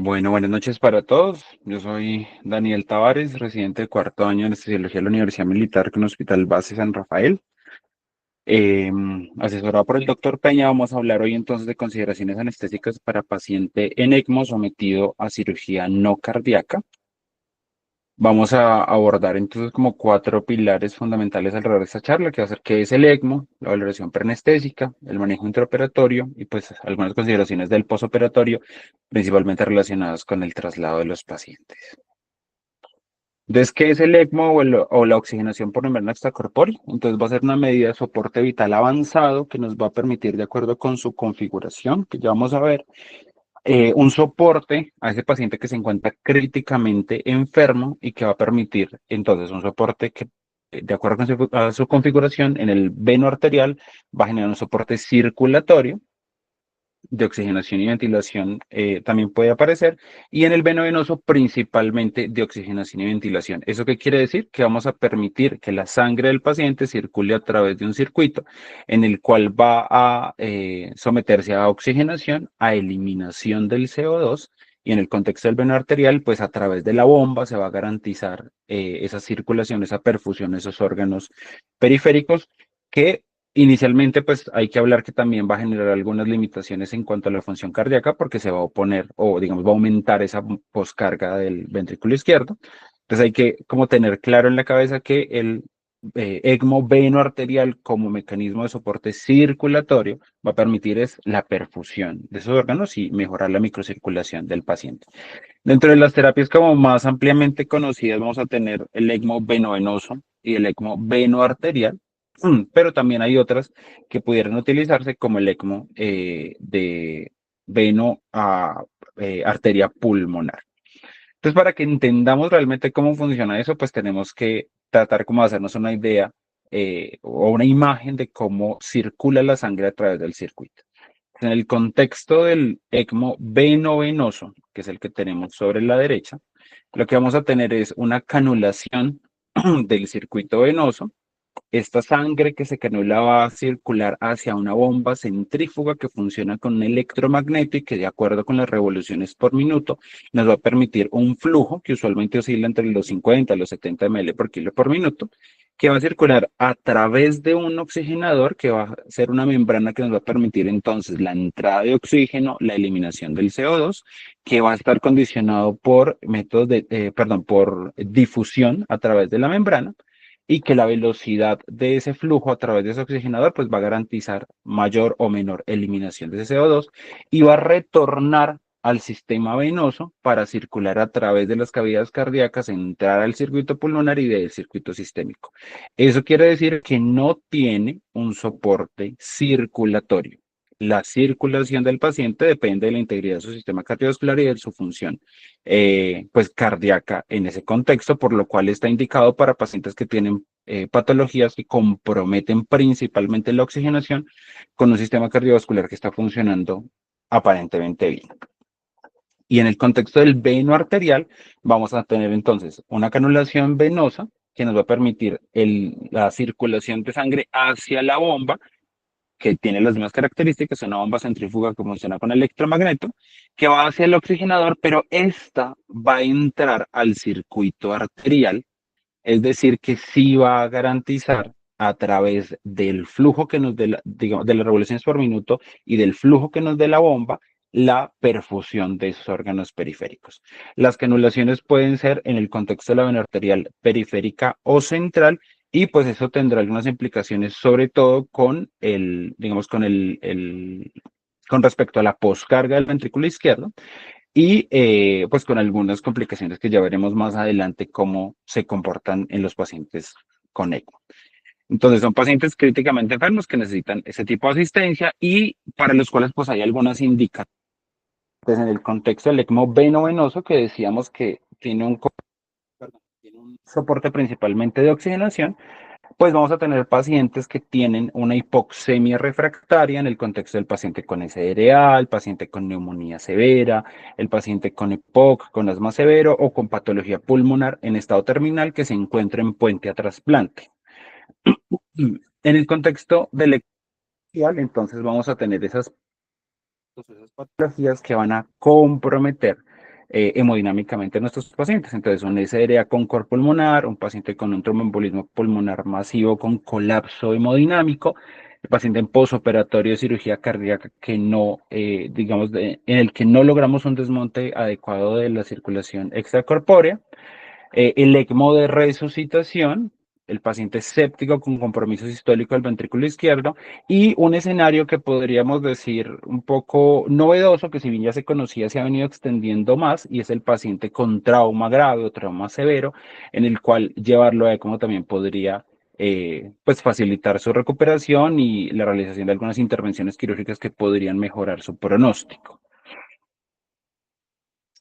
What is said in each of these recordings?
Bueno, buenas noches para todos. Yo soy Daniel Tavares, residente de cuarto año de anestesiología de la Universidad Militar con Hospital Base San Rafael. Asesorado por el doctor Peña, vamos a hablar hoy entonces de consideraciones anestésicas para paciente en ECMO sometido a cirugía no cardíaca. Vamos a abordar entonces como cuatro pilares fundamentales alrededor de esta charla, que va a ser qué es el ECMO, la valoración preanestésica, el manejo intraoperatorio y pues algunas consideraciones del posoperatorio, principalmente relacionadas con el traslado de los pacientes. Entonces, ¿qué es el ECMO o la oxigenación por membrana extracorpórea? Entonces va a ser una medida de soporte vital avanzado que nos va a permitir, de acuerdo con su configuración, que ya vamos a ver, un soporte a ese paciente que se encuentra críticamente enfermo y que va a permitir entonces un soporte que, de acuerdo con a su configuración, en el veno arterial va a generar un soporte circulatorio de oxigenación y ventilación también puede aparecer, y en el veno venoso principalmente de oxigenación y ventilación. ¿Eso qué quiere decir? Que vamos a permitir que la sangre del paciente circule a través de un circuito en el cual va a someterse a oxigenación, a eliminación del CO2, y en el contexto del veno arterial, pues a través de la bomba se va a garantizar esa circulación, esa perfusión, esos órganos periféricos que inicialmente, pues hay que hablar que también va a generar algunas limitaciones en cuanto a la función cardíaca porque se va a oponer o digamos va a aumentar esa poscarga del ventrículo izquierdo. Entonces hay que como tener claro en la cabeza que el ECMO veno arterial como mecanismo de soporte circulatorio va a permitir es la perfusión de esos órganos y mejorar la microcirculación del paciente. Dentro de las terapias como más ampliamente conocidas vamos a tener el ECMO venovenoso y el ECMO veno arterial. Pero también hay otras que pudieran utilizarse como el ECMO de veno a arteria pulmonar. Entonces, para que entendamos realmente cómo funciona eso, pues tenemos que tratar como de hacernos una idea o una imagen de cómo circula la sangre a través del circuito. En el contexto del ECMO veno-venoso, que es el que tenemos sobre la derecha, lo que vamos a tener es una canulación del circuito venoso. Esta sangre que se canula va a circular hacia una bomba centrífuga que funciona con un electromagneto y que de acuerdo con las revoluciones por minuto nos va a permitir un flujo que usualmente oscila entre los 50 y los 70 ml por kilo por minuto, que va a circular a través de un oxigenador que va a ser una membrana que nos va a permitir entonces la entrada de oxígeno, la eliminación del CO2, que va a estar condicionado por métodos de, perdón, por difusión a través de la membrana y que la velocidad de ese flujo a través de ese oxigenador pues va a garantizar mayor o menor eliminación de ese CO2 y va a retornar al sistema venoso para circular a través de las cavidades cardíacas, entrar al circuito pulmonar y del circuito sistémico. Eso quiere decir que no tiene un soporte circulatorio. La circulación del paciente depende de la integridad de su sistema cardiovascular y de su función pues cardíaca en ese contexto, por lo cual está indicado para pacientes que tienen patologías que comprometen principalmente la oxigenación con un sistema cardiovascular que está funcionando aparentemente bien. Y en el contexto del veno arterial, vamos a tener entonces una canulación venosa que nos va a permitir la circulación de sangre hacia la bomba que tiene las mismas características, una bomba centrífuga que funciona con electromagneto, que va hacia el oxigenador, pero esta va a entrar al circuito arterial, es decir, que sí va a garantizar a través del flujo que nos dé, digamos, de las revoluciones por minuto y del flujo que nos dé la bomba, la perfusión de esos órganos periféricos. Las canulaciones pueden ser en el contexto de la vena arterial periférica o central, y pues eso tendrá algunas implicaciones, sobre todo con digamos, con respecto a la poscarga del ventrículo izquierdo, y pues con algunas complicaciones que ya veremos más adelante cómo se comportan en los pacientes con ECMO. Entonces son pacientes críticamente enfermos que necesitan ese tipo de asistencia y para los cuales pues hay algunas indicaciones en el contexto del ECMO veno-venoso que decíamos que tiene un soporte principalmente de oxigenación. Pues vamos a tener pacientes que tienen una hipoxemia refractaria en el contexto del paciente con SDRA, el paciente con neumonía severa, el paciente con EPOC, con asma severo o con patología pulmonar en estado terminal que se encuentra en puente a trasplante. En el contexto del ectal, entonces vamos a tener esas patologías que van a comprometer hemodinámicamente a nuestros pacientes. Entonces, un SRA con cor pulmonar, un paciente con un tromboembolismo pulmonar masivo con colapso hemodinámico, el paciente en posoperatorio de cirugía cardíaca que no, digamos, en el que no logramos un desmonte adecuado de la circulación extracorpórea, el ECMO de resucitación, el paciente séptico con compromiso sistólico del ventrículo izquierdo y un escenario que podríamos decir un poco novedoso, que si bien ya se conocía, se ha venido extendiendo más y es el paciente con trauma grave o trauma severo, en el cual llevarlo a ECMO también podría pues facilitar su recuperación y la realización de algunas intervenciones quirúrgicas que podrían mejorar su pronóstico.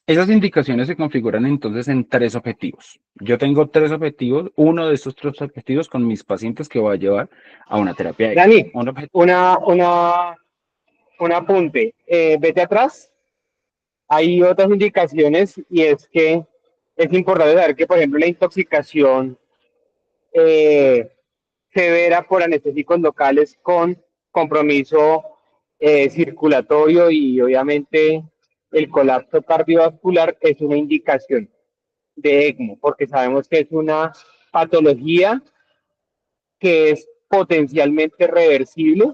Esas indicaciones se configuran entonces en tres objetivos. Yo tengo tres objetivos, uno de estos tres objetivos con mis pacientes que voy a llevar a una terapia ECMO. Dani, un apunte. Vete atrás. Hay otras indicaciones y es que es importante saber que, por ejemplo, la intoxicación eh, severa por anestésicos locales con compromiso circulatorio y obviamente el colapso cardiovascular es una indicación de ECMO, porque sabemos que es una patología que es potencialmente reversible,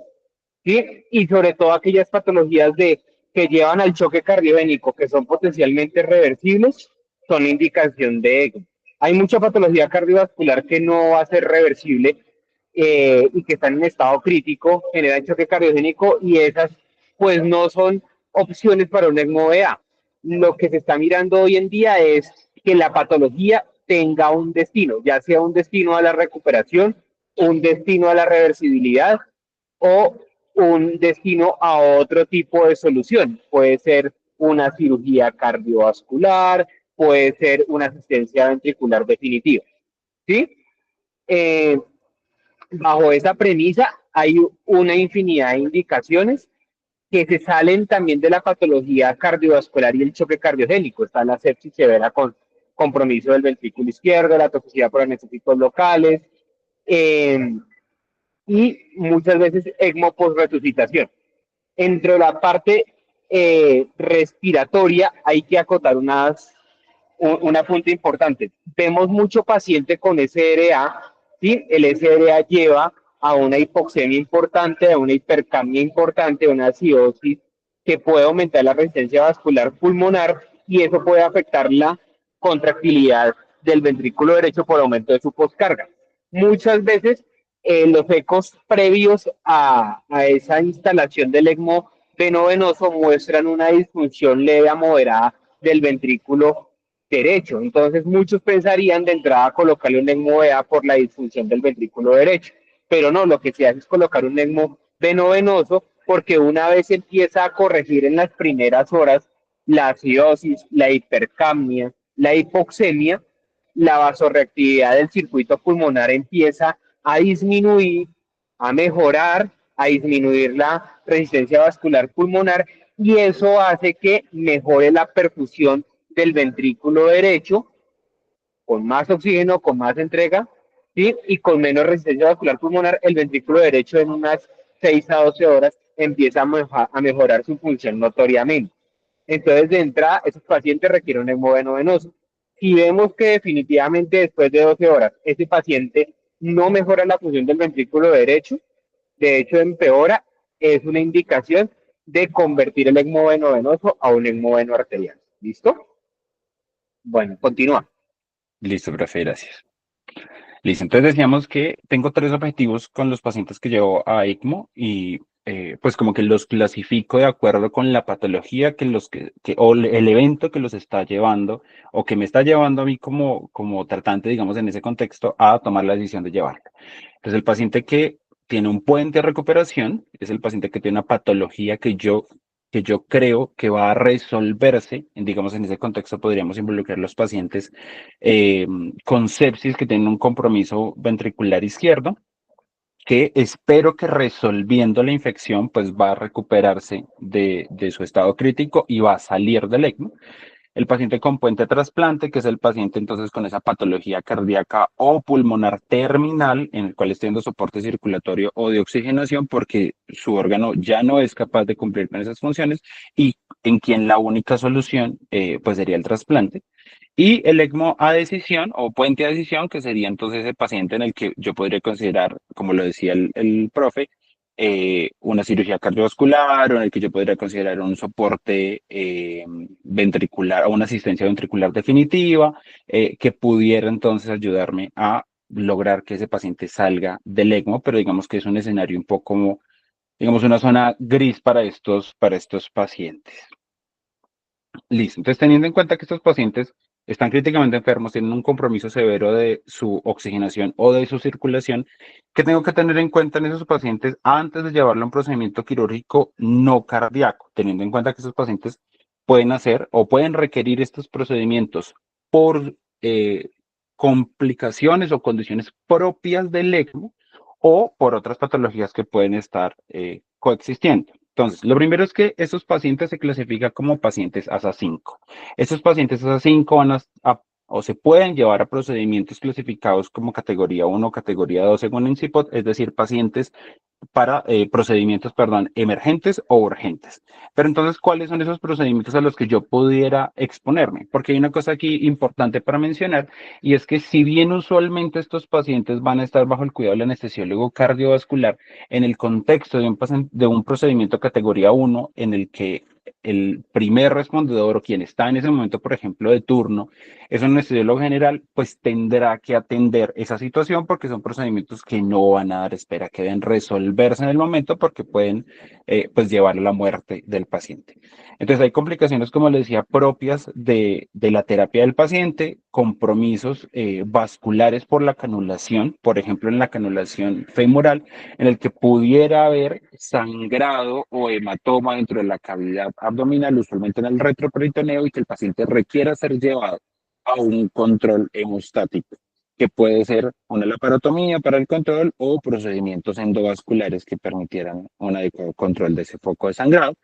¿sí? Y sobre todo aquellas patologías que llevan al choque cardiogénico, que son potencialmente reversibles, son indicación de ECMO. Hay mucha patología cardiovascular que no va a ser reversible y que están en estado crítico, generan choque cardiogénico y esas pues no son opciones para un ECMO VA. Lo que se está mirando hoy en día es que la patología tenga un destino, ya sea un destino a la recuperación, un destino a la reversibilidad o un destino a otro tipo de solución. Puede ser una cirugía cardiovascular, puede ser una asistencia ventricular definitiva. ¿Sí? Eh, Bajo esa premisa hay una infinidad de indicaciones que se salen también de la patología cardiovascular y el choque cardiogénico. Está la sepsis severa con compromiso del ventrículo izquierdo, la toxicidad por anestésicos locales eh, y muchas veces ECMO post-resucitación. Entre la parte respiratoria hay que acotar una punta importante. Vemos mucho paciente con SRA, ¿sí? El SRA lleva a una hipoxemia importante, a una hipercamia importante, a una acidosis que puede aumentar la resistencia vascular pulmonar y eso puede afectar la contractilidad del ventrículo derecho por aumento de su poscarga. Muchas veces los ecos previos a esa instalación del ECMO veno-venoso muestran una disfunción leve a moderada del ventrículo derecho. Entonces, muchos pensarían de entrada colocarle un ECMO VA por la disfunción del ventrículo derecho. Pero no, lo que se hace es colocar un ECMO veno-venoso porque una vez empieza a corregir en las primeras horas la acidosis, la hipercapnia, la hipoxemia, la vasorreactividad del circuito pulmonar empieza a disminuir, a mejorar, a disminuir la resistencia vascular pulmonar y eso hace que mejore la perfusión del ventrículo derecho con más oxígeno, con más entrega, ¿sí? Y con menos resistencia vascular pulmonar, el ventrículo derecho en unas 6 a 12 horas empieza a mejorar su función notoriamente. Entonces, de entrada, esos pacientes requieren un ECMO veno-venoso. Si vemos que definitivamente después de 12 horas ese paciente no mejora la función del ventrículo derecho, de hecho empeora, es una indicación de convertir el ECMO veno-venoso a un ECMO veno-arterial. ¿Listo? Bueno, continúa. Listo, profe, gracias. Listo, entonces decíamos que tengo tres objetivos con los pacientes que llevo a ECMO y pues como que los clasifico de acuerdo con la patología o el evento que los está llevando o que me está llevando a mí como tratante, digamos, en ese contexto, a tomar la decisión de llevarlo. Entonces el paciente que tiene un puente de recuperación es el paciente que tiene una patología que yo creo que va a resolverse, digamos, en ese contexto podríamos involucrar los pacientes eh, con sepsis que tienen un compromiso ventricular izquierdo, que espero que resolviendo la infección, pues va a recuperarse de su estado crítico y va a salir del ECMO. el paciente con puente trasplante, que es el paciente entonces con esa patología cardíaca o pulmonar terminal, en el cual esté dando soporte circulatorio o de oxigenación porque su órgano ya no es capaz de cumplir con esas funciones y en quien la única solución pues sería el trasplante. Y el ECMO a decisión o puente a decisión, que sería entonces el paciente en el que yo podría considerar, como lo decía el profe, una cirugía cardiovascular o en el que yo podría considerar un soporte ventricular o una asistencia ventricular definitiva que pudiera entonces ayudarme a lograr que ese paciente salga del ECMO, pero digamos que es un escenario un poco como, digamos, una zona gris para estos pacientes. Listo. Entonces, teniendo en cuenta que estos pacientes están críticamente enfermos, tienen un compromiso severo de su oxigenación o de su circulación, ¿qué tengo que tener en cuenta en esos pacientes antes de llevarlo a un procedimiento quirúrgico no cardíaco? Teniendo en cuenta que esos pacientes pueden hacer o pueden requerir estos procedimientos por complicaciones o condiciones propias del ECMO o por otras patologías que pueden estar coexistiendo. Entonces, lo primero es que estos pacientes se clasifican como pacientes ASA 5. Estos pacientes ASA 5 o se pueden llevar a procedimientos clasificados como categoría 1 o categoría 2 según el CIPOT, es decir, pacientes para procedimientos, perdón, emergentes o urgentes. Pero entonces, ¿cuáles son esos procedimientos a los que yo pudiera exponerme? Porque hay una cosa aquí importante para mencionar y es que si bien usualmente estos pacientes van a estar bajo el cuidado del anestesiólogo cardiovascular, en el contexto de un procedimiento categoría 1 en el que el primer respondedor o quien está en ese momento, por ejemplo, de turno, es un anestesiólogo general, pues tendrá que atender esa situación porque son procedimientos que no van a dar espera, que deben resolverse en el momento porque pueden pues llevar a la muerte del paciente. Entonces hay complicaciones, como les decía, propias de la terapia del paciente, compromisos vasculares por la canulación, por ejemplo, en la canulación femoral, en el que pudiera haber sangrado o hematoma dentro de la cavidad abdominal, usualmente en el retroperitoneo, y que el paciente requiera ser llevado a un control hemostático, que puede ser una laparotomía para el control o procedimientos endovasculares que permitieran un adecuado control de ese foco de sangrado,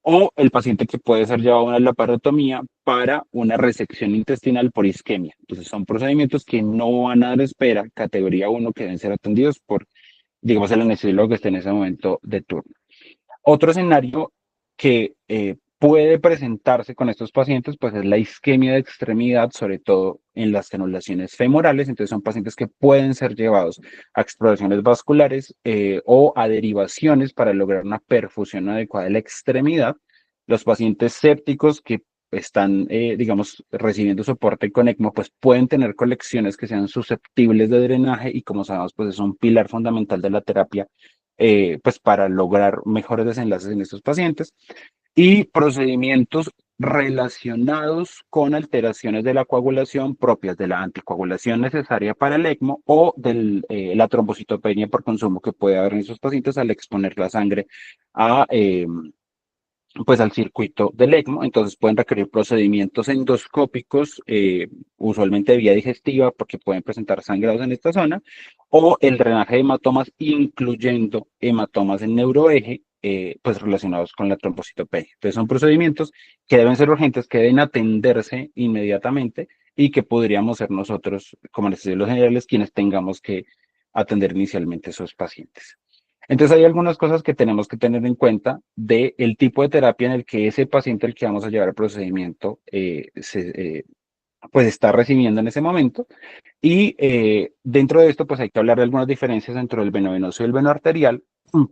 o el paciente que puede ser llevado a una laparotomía para una resección intestinal por isquemia. Entonces son procedimientos que no van a dar espera, categoría 1, que deben ser atendidos por, digamos, el anestesiólogo que esté en ese momento de turno. Otro escenario que puede presentarse con estos pacientes, pues es la isquemia de extremidad, sobre todo en las canulaciones femorales. Entonces son pacientes que pueden ser llevados a exploraciones vasculares o a derivaciones para lograr una perfusión adecuada de la extremidad. Los pacientes sépticos que están, digamos, recibiendo soporte con ECMO, pues pueden tener colecciones que sean susceptibles de drenaje y como sabemos, pues es un pilar fundamental de la terapia pues para lograr mejores desenlaces en estos pacientes y procedimientos relacionados con alteraciones de la coagulación propias de la anticoagulación necesaria para el ECMO o de la trombocitopenia por consumo que puede haber en esos pacientes al exponer la sangre a, pues al circuito del ECMO. Entonces pueden requerir procedimientos endoscópicos, usualmente de vía digestiva, porque pueden presentar sangrados en esta zona, o el drenaje de hematomas, incluyendo hematomas en neuroeje, pues relacionados con la trombocitopenia. Entonces son procedimientos que deben ser urgentes, que deben atenderse inmediatamente y que podríamos ser nosotros, como anestesiólogos generales, quienes tengamos que atender inicialmente a esos pacientes. Entonces hay algunas cosas que tenemos que tener en cuenta del tipo de terapia en el que ese paciente al que vamos a llevar el procedimiento pues está recibiendo en ese momento. Y dentro de esto pues hay que hablar de algunas diferencias entre el veno venoso y el veno arterial.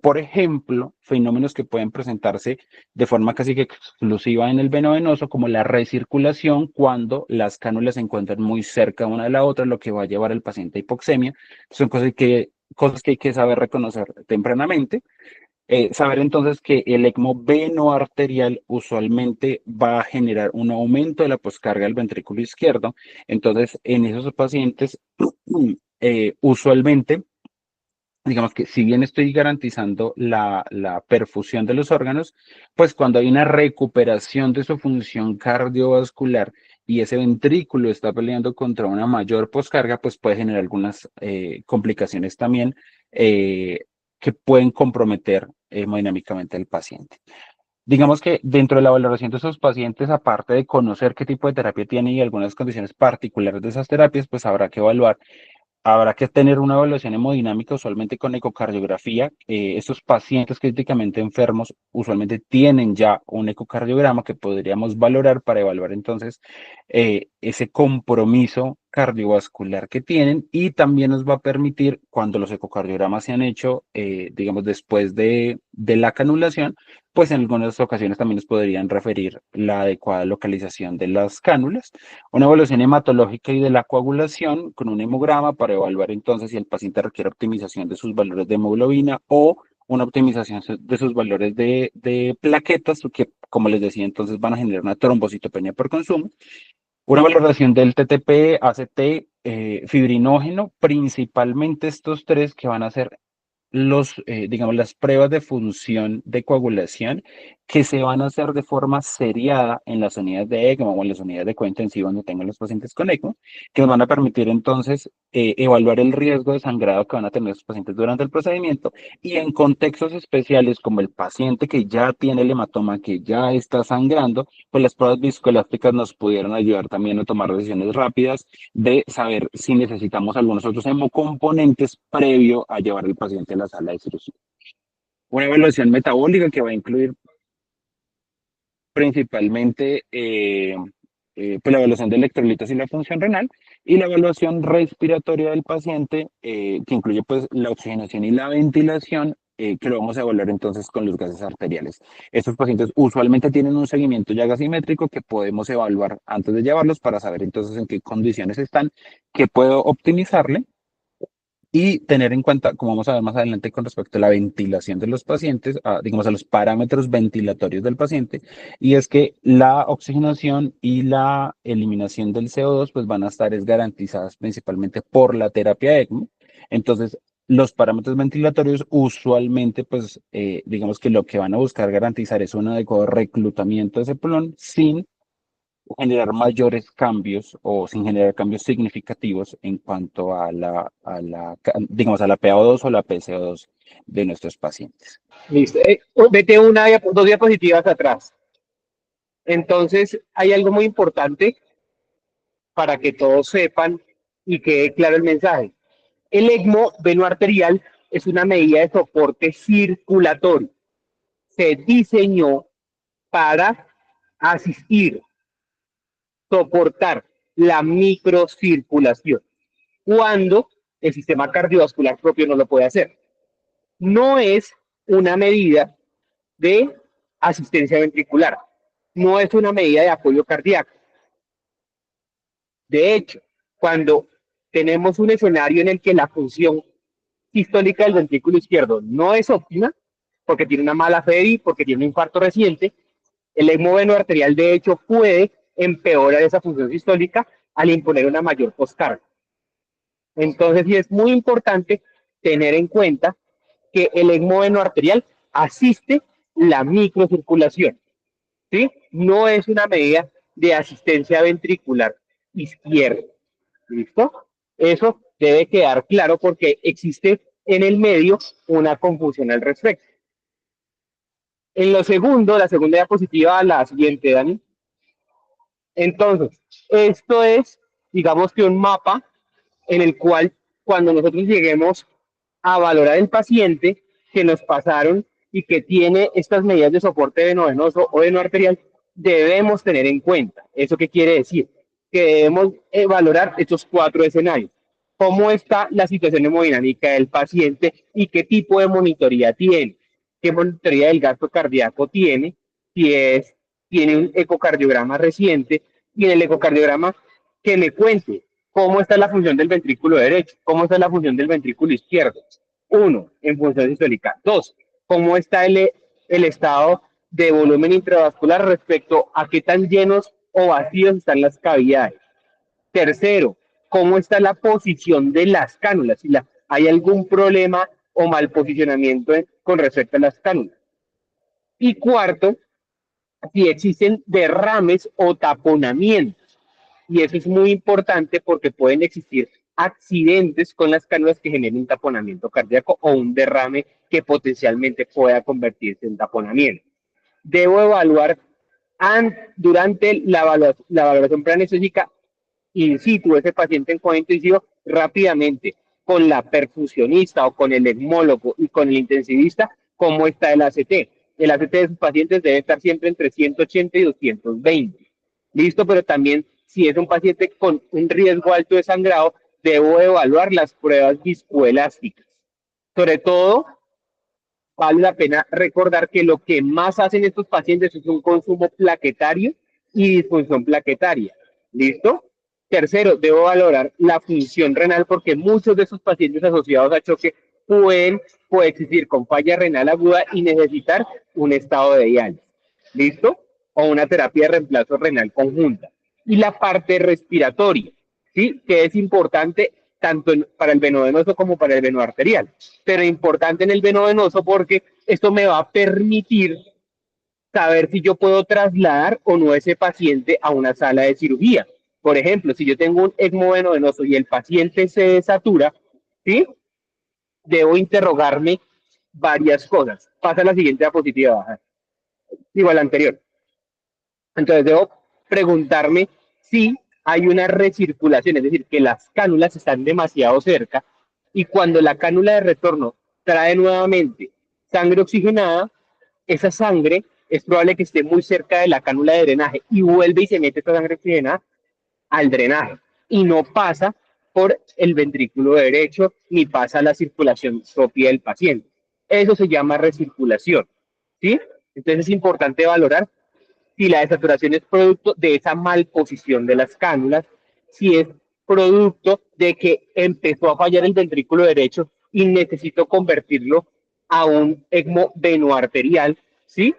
Por ejemplo, fenómenos que pueden presentarse de forma casi que exclusiva en el veno venoso, como la recirculación cuando las cánulas se encuentran muy cerca una de la otra, lo que va a llevar al paciente a hipoxemia. Son cosas que hay que saber reconocer tempranamente. Saber entonces que el ECMO veno-arterial usualmente va a generar un aumento de la poscarga del ventrículo izquierdo. Entonces, en esos pacientes, usualmente, digamos que si bien estoy garantizando la perfusión de los órganos, pues cuando hay una recuperación de su función cardiovascular y ese ventrículo está peleando contra una mayor poscarga, pues puede generar algunas complicaciones también que pueden comprometer hemodinámicamente al paciente. Digamos que dentro de la valoración de esos pacientes, aparte de conocer qué tipo de terapia tienen y algunas condiciones particulares de esas terapias, pues habrá que evaluar. Habrá que tener una evaluación hemodinámica usualmente con ecocardiografía. Estos pacientes críticamente enfermos usualmente tienen ya un ecocardiograma que podríamos valorar para evaluar entonces ese compromiso cardiovascular que tienen, y también nos va a permitir, cuando los ecocardiogramas se han hecho, digamos, después de la canulación, pues en algunas ocasiones también nos podrían referir la adecuada localización de las cánulas. Una evaluación hematológica y de la coagulación con un hemograma para evaluar entonces si el paciente requiere optimización de sus valores de hemoglobina o una optimización de sus valores de plaquetas, que como les decía, entonces van a generar una trombocitopenia por consumo. Una valoración del TTP, ACT, fibrinógeno, principalmente estos tres que van a ser digamos, las pruebas de función de coagulación que se van a hacer de forma seriada en las unidades de ECMO o en las unidades de cuidado intensivo donde tengan los pacientes con ECMO, que nos van a permitir entonces evaluar el riesgo de sangrado que van a tener los pacientes durante el procedimiento, y en contextos especiales como el paciente que ya tiene el hematoma, que ya está sangrando, pues las pruebas viscoelásticas nos pudieron ayudar también a tomar decisiones rápidas de saber si necesitamos algunos otros hemocomponentes previo a llevar al paciente a la sala de cirugía. Una evaluación metabólica que va a incluir principalmente pues la evaluación de electrolitos y la función renal, y la evaluación respiratoria del paciente, que incluye pues la oxigenación y la ventilación, que lo vamos a evaluar entonces con los gases arteriales. Estos pacientes usualmente tienen un seguimiento ya gasimétrico que podemos evaluar antes de llevarlos para saber entonces en qué condiciones están, qué puedo optimizarle, y tener en cuenta, como vamos a ver más adelante con respecto a la ventilación de los pacientes, digamos a los parámetros ventilatorios del paciente, y es que la oxigenación y la eliminación del CO2 pues van a estar garantizadas principalmente por la terapia ECMO. Entonces, los parámetros ventilatorios usualmente pues digamos que lo que van a buscar garantizar es un adecuado reclutamiento de ese pulmón sin generar mayores cambios o sin generar cambios significativos en cuanto a digamos, a la PaO2 o la PCO2 de nuestros pacientes. Listo. Vete dos diapositivas atrás. Entonces, hay algo muy importante para que todos sepan y quede claro el mensaje. El ECMO venoarterial es una medida de soporte circulatorio. Se diseñó para asistir, soportar la microcirculación cuando el sistema cardiovascular propio no lo puede hacer. No es una medida de asistencia ventricular, no es una medida de apoyo cardíaco. De hecho, cuando tenemos un escenario en el que la función sistólica del ventrículo izquierdo no es óptima, porque tiene una mala FEDI, porque tiene un infarto reciente, el ECMO venoarterial de hecho puede empeorar esa función sistólica al imponer una mayor poscarga. Entonces, sí es muy importante tener en cuenta que el ECMO venoarterial asiste la microcirculación, ¿sí? No es una medida de asistencia ventricular izquierda. ¿Listo? Eso debe quedar claro porque existe en el medio una confusión al respecto. En lo segundo, la segunda diapositiva, la siguiente, Dani. Entonces, esto es, digamos que un mapa en el cual cuando nosotros lleguemos a valorar el paciente que nos pasaron y que tiene estas medidas de soporte venovenoso o venoarterial, debemos tener en cuenta. ¿Eso qué quiere decir? Que debemos valorar estos cuatro escenarios. ¿Cómo está la situación hemodinámica del paciente y qué tipo de monitoría tiene? ¿Qué monitoría del gasto cardíaco tiene? Si es, tiene un ecocardiograma reciente, y en el ecocardiograma que me cuente cómo está la función del ventrículo derecho, cómo está la función del ventrículo izquierdo. Uno, en función sistólica. Dos, cómo está el estado de volumen intravascular respecto a qué tan llenos o vacíos están las cavidades. Tercero, cómo está la posición de las cánulas, si hay algún problema o mal posicionamiento con respecto a las cánulas. Y cuarto, si existen derrames o taponamientos. Y eso es muy importante porque pueden existir accidentes con las cánulas que generen un taponamiento cardíaco o un derrame que potencialmente pueda convertirse en taponamiento. debo evaluar durante la valoración preanestésica in situ, ese paciente en cuadro intensivo, rápidamente, con la perfusionista o con el ecmólogo y con el intensivista, cómo está el ACT. El ACT de sus pacientes debe estar siempre entre 180 y 220. Listo, pero también si es un paciente con un riesgo alto de sangrado, debo evaluar las pruebas viscoelásticas. Sobre todo, vale la pena recordar que lo que más hacen estos pacientes es un consumo plaquetario y disfunción plaquetaria. ¿Listo? Tercero, debo valorar la función renal porque muchos de esos pacientes asociados a choque pueden coexistir con falla renal aguda y necesitar un estado de diálisis. ¿Listo? O una terapia de reemplazo renal conjunta. Y la parte respiratoria, ¿sí? Que es importante tanto para el veno venoso como para el veno arterial. Pero importante en el veno venoso porque esto me va a permitir saber si yo puedo trasladar o no ese paciente a una sala de cirugía. Por ejemplo, si yo tengo un ECMO veno venoso y el paciente se desatura, ¿sí? Debo interrogarme varias cosas. Pasa a la siguiente diapositiva, baja. Igual la anterior. Entonces debo preguntarme si hay una recirculación, es decir, que las cánulas están demasiado cerca y cuando la cánula de retorno trae nuevamente sangre oxigenada, esa sangre es probable que esté muy cerca de la cánula de drenaje y vuelve y se mete esa sangre oxigenada al drenaje y no pasa por el ventrículo derecho ni pasa a la circulación propia del paciente. Eso se llama recirculación, ¿sí? Entonces es importante valorar si la desaturación es producto de esa malposición de las cánulas, si es producto de que empezó a fallar el ventrículo derecho y necesito convertirlo a un ECMO venoarterial, ¿sí?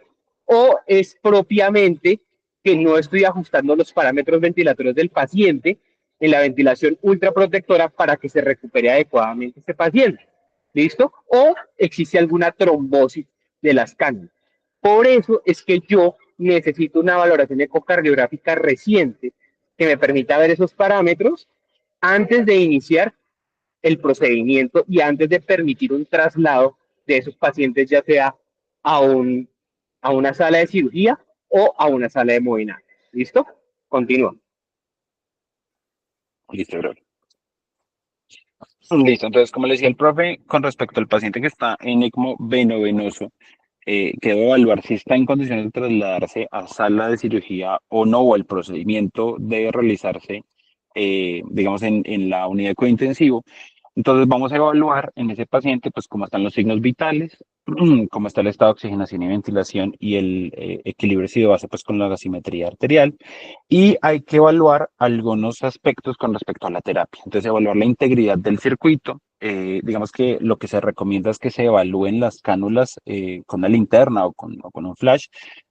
O es propiamente que no estoy ajustando los parámetros ventilatorios del paciente en la ventilación ultraprotectora para que se recupere adecuadamente este paciente. ¿Listo? O existe alguna trombosis de las cánulas. Por eso es que yo necesito una valoración ecocardiográfica reciente que me permita ver esos parámetros antes de iniciar el procedimiento y antes de permitir un traslado de esos pacientes, ya sea a, a una sala de cirugía o a una sala de hemodinamia. ¿Listo? Continúa. Listo, bro. Listo, entonces, como le decía el profe, con respecto al paciente que está en ECMO venovenoso, que debe evaluar si está en condiciones de trasladarse a sala de cirugía o no, o el procedimiento debe realizarse, digamos, en la unidad de cuidado intensivo. Entonces vamos a evaluar en ese paciente, pues, cómo están los signos vitales, cómo está el estado de oxigenación y ventilación y el equilibrio ácido-base, pues, con la gasimetría arterial. Y hay que evaluar algunos aspectos con respecto a la terapia. Entonces, evaluar la integridad del circuito. Digamos que lo que se recomienda es que se evalúen las cánulas con una linterna o con un flash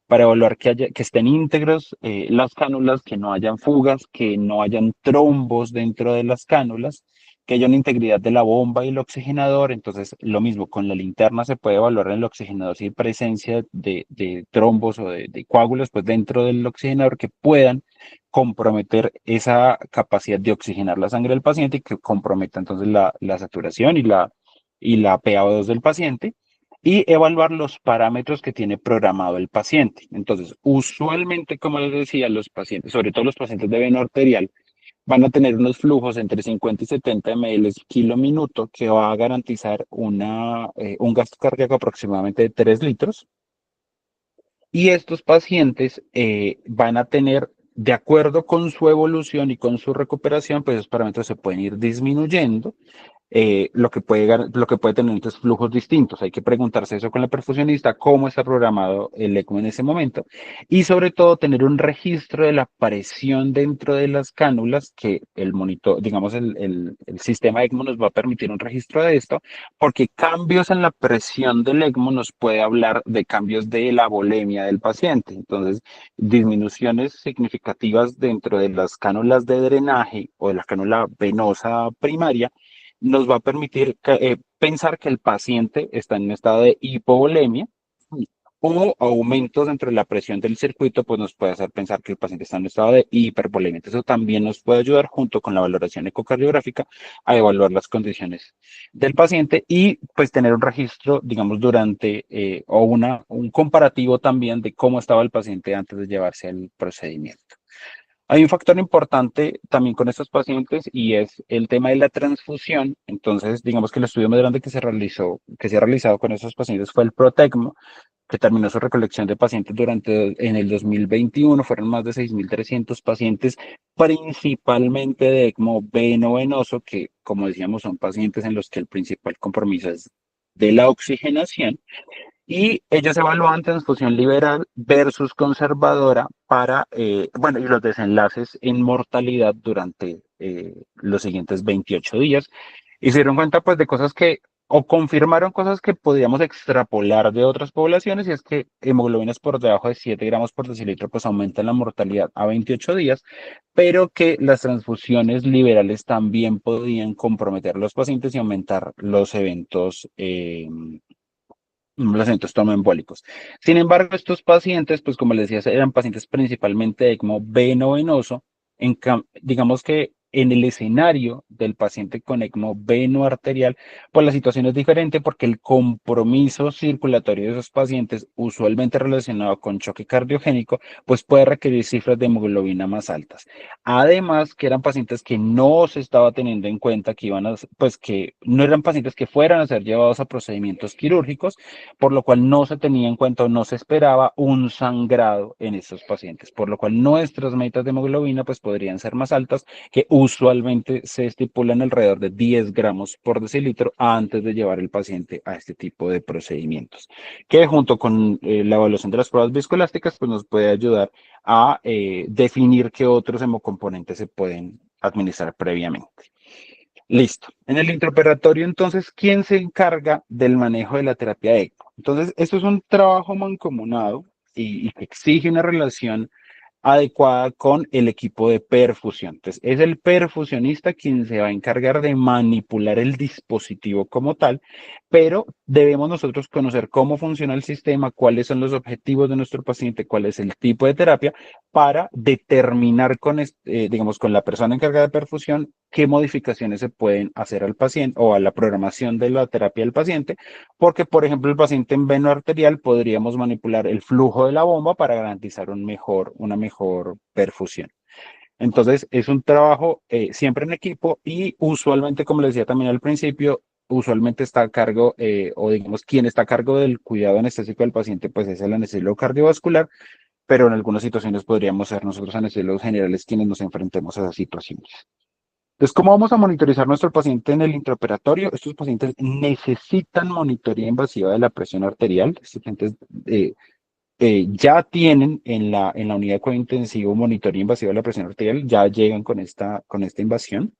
para evaluar que estén íntegros las cánulas, que no hayan fugas, que no hayan trombos dentro de las cánulas, que haya una integridad de la bomba y el oxigenador. Entonces, lo mismo, con la linterna se puede evaluar en el oxigenador si hay presencia de trombos o de coágulos pues, dentro del oxigenador que puedan comprometer esa capacidad de oxigenar la sangre del paciente y que comprometa entonces la saturación y la PaO2 del paciente y evaluar los parámetros que tiene programado el paciente. Entonces, usualmente, como les decía, los pacientes, sobre todo los pacientes de veno arterial, van a tener unos flujos entre 50 y 70 ml kilo minuto que va a garantizar un gasto cardíaco aproximadamente de 3 litros. Y estos pacientes van a tener, de acuerdo con su evolución y con su recuperación, pues esos parámetros se pueden ir disminuyendo lo que puede tener entonces flujos distintos. Hay que preguntarse eso con la perfusionista, cómo está programado el ECMO en ese momento y sobre todo tener un registro de la presión dentro de las cánulas que el monitor, digamos, el sistema ECMO nos va a permitir un registro de esto porque cambios en la presión del ECMO nos puede hablar de cambios de la volemia del paciente. Entonces, disminuciones significativas dentro de las cánulas de drenaje o de la cánula venosa primaria nos va a permitir pensar que el paciente está en un estado de hipovolemia o aumentos dentro de la presión del circuito, pues nos puede hacer pensar que el paciente está en un estado de hipervolemia. Eso también nos puede ayudar junto con la valoración ecocardiográfica a evaluar las condiciones del paciente y pues tener un registro, digamos, durante o un comparativo también de cómo estaba el paciente antes de llevarse al procedimiento. Hay un factor importante también con estos pacientes y es el tema de la transfusión. Entonces, digamos que el estudio más grande que se ha realizado con estos pacientes fue el PROTECMO, que terminó su recolección de pacientes en el 2021. Fueron más de 6.300 pacientes, principalmente de ECMO veno-venoso, que como decíamos son pacientes en los que el principal compromiso es de la oxigenación. Y ellos evalúan transfusión liberal versus conservadora para, bueno, y los desenlaces en mortalidad durante los siguientes 28 días. Y se dieron cuenta, pues, de cosas o confirmaron cosas que podíamos extrapolar de otras poblaciones, y es que hemoglobinas por debajo de 7 gramos por decilitro, pues, aumentan la mortalidad a 28 días, pero que las transfusiones liberales también podían comprometer a los pacientes y aumentar los eventos tromboembólicos. Sin embargo, estos pacientes, pues como les decía, eran pacientes principalmente de ECMO veno-venoso. Digamos que en el escenario del paciente con ECMO veno-arterial, pues la situación es diferente porque el compromiso circulatorio de esos pacientes, usualmente relacionado con choque cardiogénico, pues puede requerir cifras de hemoglobina más altas. Además, que eran pacientes que no se estaba teniendo en cuenta que pues que no eran pacientes que fueran a ser llevados a procedimientos quirúrgicos, por lo cual no se tenía en cuenta o no se esperaba un sangrado en estos pacientes, por lo cual nuestras metas de hemoglobina pues podrían ser más altas, que usualmente se estipulan alrededor de 10 gramos por decilitro antes de llevar el paciente a este tipo de procedimientos, que junto con la evaluación de las pruebas viscoelásticas pues nos puede ayudar a definir qué otros hemocomponentes se pueden administrar previamente. Listo. En el intraoperatorio, entonces, ¿quién se encarga del manejo de la terapia ECMO? Entonces, esto es un trabajo mancomunado y que exige una relación adecuada con el equipo de perfusión. Entonces, es el perfusionista quien se va a encargar de manipular el dispositivo como tal, pero debemos nosotros conocer cómo funciona el sistema, cuáles son los objetivos de nuestro paciente, cuál es el tipo de terapia, para determinar digamos, con la persona encargada de perfusión qué modificaciones se pueden hacer al paciente o a la programación de la terapia del paciente, porque, por ejemplo, el paciente en veno arterial podríamos manipular el flujo de la bomba para garantizar una mejor perfusión. Entonces, es un trabajo siempre en equipo y usualmente, como les decía también al principio, usualmente está a cargo, o digamos, quien está a cargo del cuidado anestésico del paciente, pues es el anestesiólogo cardiovascular, pero en algunas situaciones podríamos ser nosotros anestesiólogos generales quienes nos enfrentemos a esas situaciones. Entonces, ¿cómo vamos a monitorizar nuestro paciente en el intraoperatorio? Estos pacientes necesitan monitoría invasiva de la presión arterial. Estos pacientes ya tienen en la unidad de cuidado intensivo monitoría invasiva de la presión arterial, ya llegan con esta invasión.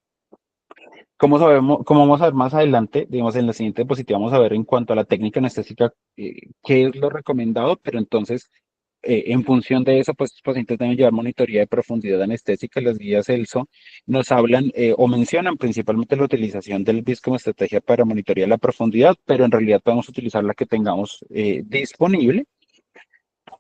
Como vamos a ver más adelante, digamos, en la siguiente diapositiva vamos a ver en cuanto a la técnica anestésica, qué es lo recomendado, pero entonces, en función de eso, pues los pacientes deben llevar monitoría de profundidad anestésica. Las guías ELSO nos hablan o mencionan principalmente la utilización del BIS como estrategia para monitorear la profundidad, pero en realidad podemos utilizar la que tengamos disponible.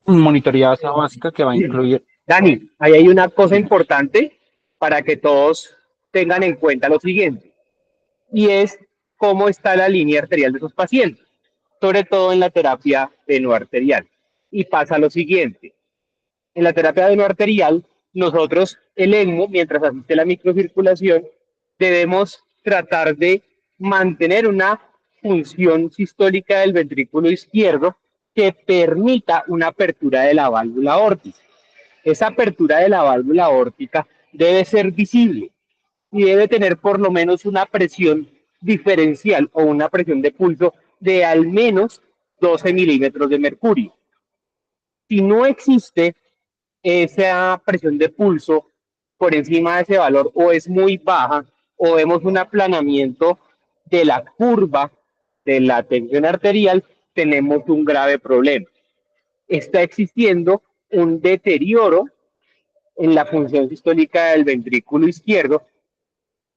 Monitoría básica que va a incluir. Dani, ahí hay una cosa importante para que todos tengan en cuenta lo siguiente, y es cómo está la línea arterial de esos pacientes, sobre todo en la terapia venoarterial. Y pasa lo siguiente, en la terapia venoarterial, nosotros, el ECMO, mientras asiste la microcirculación, debemos tratar de mantener una función sistólica del ventrículo izquierdo que permita una apertura de la válvula aórtica. Esa apertura de la válvula aórtica debe ser visible y debe tener por lo menos una presión diferencial o una presión de pulso de al menos 12 milímetros de mercurio. Si no existe esa presión de pulso por encima de ese valor o es muy baja o vemos un aplanamiento de la curva de la tensión arterial, tenemos un grave problema. Está existiendo un deterioro en la función sistólica del ventrículo izquierdo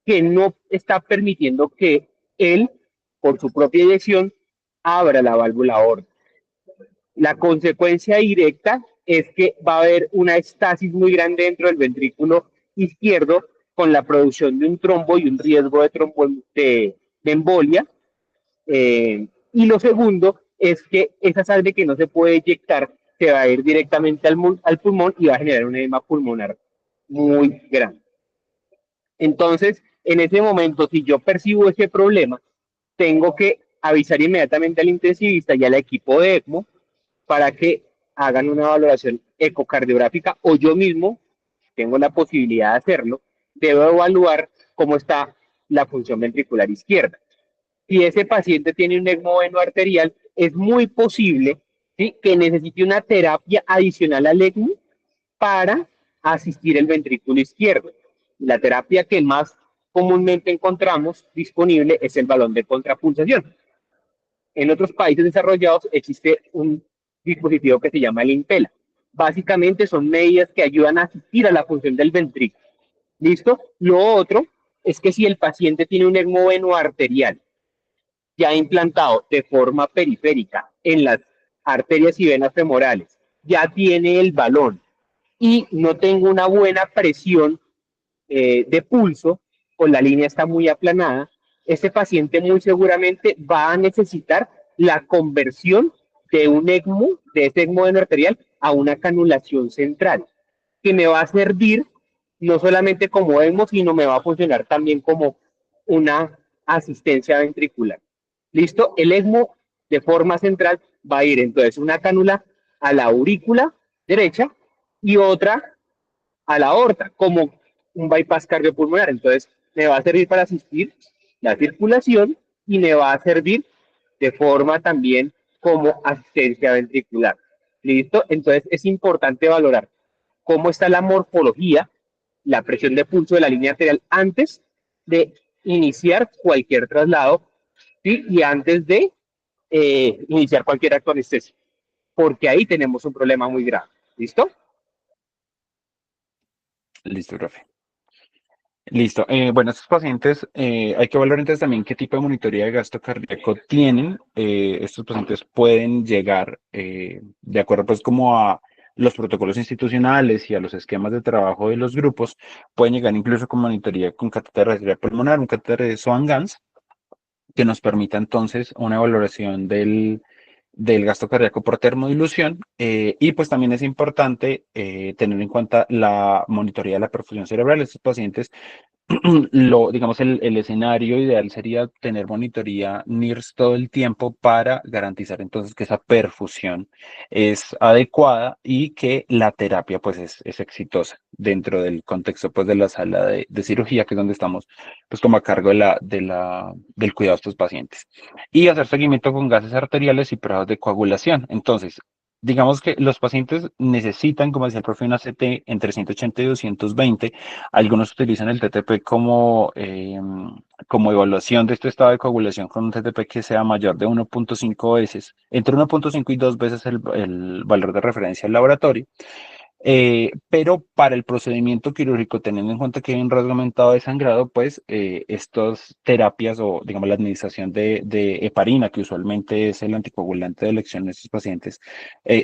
que no está permitiendo que él, por su propia eyección, abra la válvula aórtica. La consecuencia directa es que va a haber una estasis muy grande dentro del ventrículo izquierdo con la producción de un trombo y un riesgo de embolia. Y lo segundo es que esa sangre que no se puede eyectar se va a ir directamente al pulmón y va a generar un edema pulmonar muy grande. Entonces, en ese momento, si yo percibo ese problema, tengo que avisar inmediatamente al intensivista y al equipo de ECMO para que hagan una valoración ecocardiográfica o yo mismo tengo la posibilidad de hacerlo, debo evaluar cómo está la función ventricular izquierda. Si ese paciente tiene un ECMO veno arterial, es muy posible, ¿sí?, que necesite una terapia adicional al ECMO para asistir el ventrículo izquierdo. La terapia que más comúnmente encontramos disponible es el balón de contrapulsación. En otros países desarrollados existe un dispositivo que se llama el Impela. Básicamente son medidas que ayudan a asistir a la función del ventrículo. ¿Listo? Lo otro es que si el paciente tiene un ECMO veno arterial ya implantado de forma periférica en las arterias y venas femorales, ya tiene el balón y no tengo una buena presión de pulso o la línea está muy aplanada, este paciente muy seguramente va a necesitar la conversión de un ECMO, de ese ECMO arterial, a una canulación central, que me va a servir no solamente como ECMO, sino me va a funcionar también como una asistencia ventricular. ¿Listo? El ECMO de forma central va a ir entonces una cánula a la aurícula derecha y otra a la aorta, como un bypass cardiopulmonar. Entonces, me va a servir para asistir la circulación y me va a servir de forma también como asistencia ventricular. ¿Listo? Entonces, es importante valorar cómo está la morfología, la presión de pulso de la línea arterial antes de iniciar cualquier traslado, ¿sí?, y antes de iniciar cualquier acto anestésico, porque ahí tenemos un problema muy grave. ¿Listo? Listo, profe. Listo. Bueno, estos pacientes, hay que valorar entonces también qué tipo de monitoría de gasto cardíaco tienen. Estos pacientes pueden llegar, de acuerdo pues como a los protocolos institucionales y a los esquemas de trabajo de los grupos, pueden llegar incluso con monitoría con catéter respiratorio pulmonar, un catéter de Swan-Ganz, que nos permita entonces una valoración del gasto cardíaco por termodilución, y pues también es importante tener en cuenta la monitoría de la perfusión cerebral. Estos pacientes digamos, el escenario ideal sería tener monitoría NIRS todo el tiempo para garantizar entonces que esa perfusión es adecuada y que la terapia pues es exitosa dentro del contexto pues de la sala de cirugía, que es donde estamos pues como a cargo del cuidado de estos pacientes. Y hacer seguimiento con gases arteriales y pruebas de coagulación. Entonces, digamos que los pacientes necesitan, como decía el profe, una CT entre 180 y 220. Algunos utilizan el TTP como evaluación de este estado de coagulación con un TTP que sea mayor de 1.5 veces, entre 1.5 y 2 veces el valor de referencia al laboratorio. Pero para el procedimiento quirúrgico, teniendo en cuenta que hay un rasgo aumentado de sangrado, pues estas terapias o digamos la administración de heparina, que usualmente es el anticoagulante de elección en estos pacientes,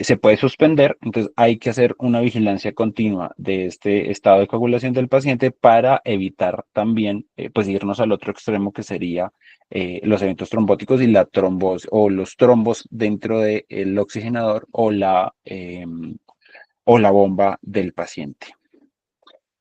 se puede suspender. Entonces hay que hacer una vigilancia continua de este estado de coagulación del paciente para evitar también pues irnos al otro extremo, que sería los eventos trombóticos y la trombos o los trombos dentro del oxigenador o la bomba del paciente.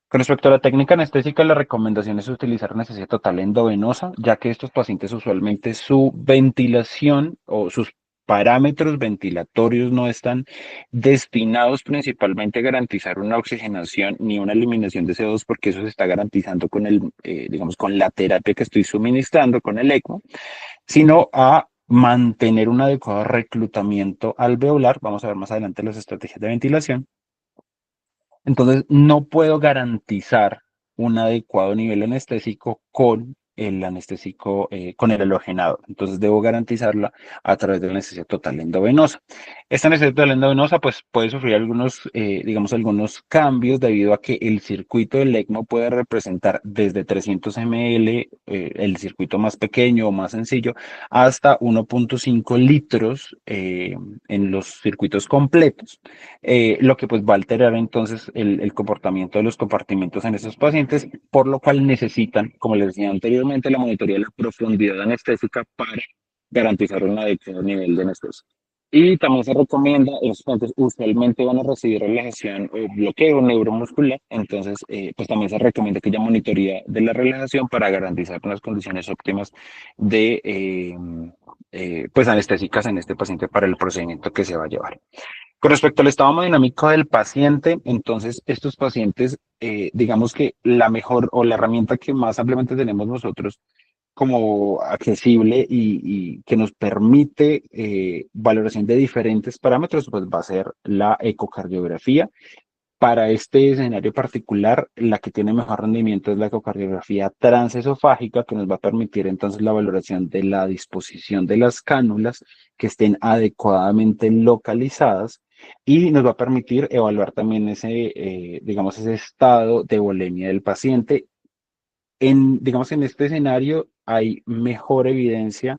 Con respecto a la técnica anestésica, la recomendación es utilizar anestesia total endovenosa, ya que estos pacientes usualmente su ventilación o sus parámetros ventilatorios no están destinados principalmente a garantizar una oxigenación ni una eliminación de CO2, porque eso se está garantizando con digamos, con la terapia que estoy suministrando, con el ECMO, sino a mantener un adecuado reclutamiento alveolar. Vamos a ver más adelante las estrategias de ventilación. Entonces, no puedo garantizar un adecuado nivel anestésico con el anestésico con el halogenado. Entonces debo garantizarla a través de la anestesia total endovenosa. Esta anestesia total endovenosa pues puede sufrir algunos, digamos, algunos cambios debido a que el circuito del ECMO puede representar desde 300 ml, el circuito más pequeño o más sencillo, hasta 1.5 litros en los circuitos completos, lo que pues va a alterar entonces el comportamiento de los compartimentos en estos pacientes, por lo cual necesitan, como les decía anteriormente, la monitoría de la profundidad anestésica para garantizar un adecuado nivel de anestesia. Y también se recomienda, los pacientes usualmente van a recibir relajación o bloqueo neuromuscular, entonces pues también se recomienda que haya monitoría de la relajación para garantizar unas condiciones óptimas de pues anestésicas en este paciente para el procedimiento que se va a llevar. Con respecto al estado hemodinámico del paciente, entonces estos pacientes, digamos que la mejor o la herramienta que más ampliamente tenemos nosotros como accesible y que nos permite valoración de diferentes parámetros, pues va a ser la ecocardiografía. Para este escenario particular, la que tiene mejor rendimiento es la ecocardiografía transesofágica, que nos va a permitir entonces la valoración de la disposición de las cánulas que estén adecuadamente localizadas y nos va a permitir evaluar también ese, digamos, ese estado de volemia del paciente. Digamos, en este escenario hay mejor evidencia